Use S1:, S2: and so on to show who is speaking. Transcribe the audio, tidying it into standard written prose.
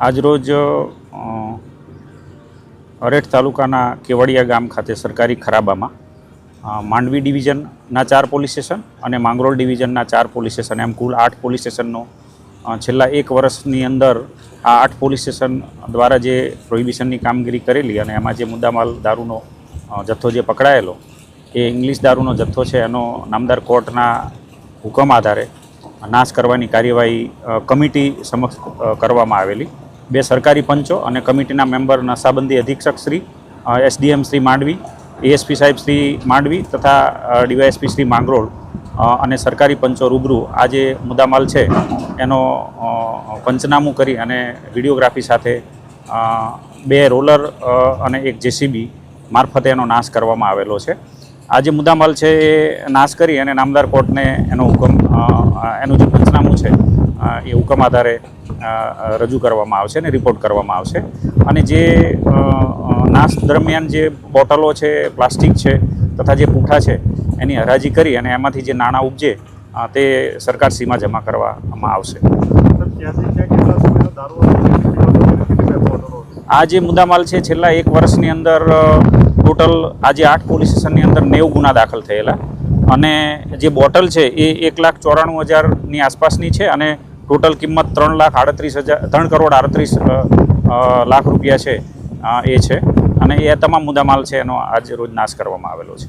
S1: આજરોજ અરેઠ તાલુકાના કેવડિયા ગામ ખાતે સરકારી ખરાબામાં માંડવી ડિવિઝનના 4 પોલીસ સ્ટેશન અને માંગરોળ ડિવિઝનના 4 પોલીસ સ્ટેશન એમ કુલ 8 પોલીસ સ્ટેશનનો છેલ્લા 1 વર્ષની અંદર આ 8 પોલીસ સ્ટેશન દ્વારા જે પ્રોહિબિશનની કામગીરી કરેલી અને એમાં જે મુદ્દામાલ દારૂનો જથ્થો જે પકડાયેલો એ ઇંગ્લિશ દારૂનો જથ્થો છે એનો નામદાર કોર્ટના હુકમ આધારે નાશ કરવાની કાર્યવાહી કમિટી સમક્ષ કરવામાં આવેલી 2 સરકારી પંચો અને કમિટીના મેમ્બર નશાબંધી અધિક્ષક શ્રી એસડીએમ શ્રી માંડવી, એએસપી સાહેબ શ્રી માંડવી તથા ડીવાયએસપી શ્રી માંગરોળ અને સરકારી પંચો રૂબરૂ આ જે મુદ્દામાલ છે એનો પંચનામું કરી અને વિડીયોગ્રાફી સાથે 2 રોલર અને 1 જેસીબી મારફતે એનો નાશ કરવામાં આવેલો છે। આ જે મુદ્દામાલ છે એ નાશ કરી અને નામદાર કોર્ટને એનું જે પંચનામું છે એ હુકમ આધારે રજૂ કરવામાં આવશે અને રિપોર્ટ કરવામાં આવશે અને જે નાશ દરમિયાન જે બોટલો છે, પ્લાસ્ટિક છે તથા જે પૂંઠા છે એની હરાજી કરી અને એમાંથી જે નાણાં ઉપજે તે સરકાર સીમા જમા કરવામાં આવશે। આ જે મુદ્દામાલ છે છેલ્લા 1 વર્ષની અંદર ટોટલ આજે 8 પોલીસ સ્ટેશનની અંદર 90 ગુના દાખલ થયેલા અને જે બોટલ છે એ 1,94,000ની આસપાસની છે અને ટોટલ કિંમત 3 કરોડ 38 લાખ રૂપિયા છે એ છે અને એ તમામ મુદ્દામાલ છે એનો આજ રોજ નાશ કરવામાં આવેલો છે।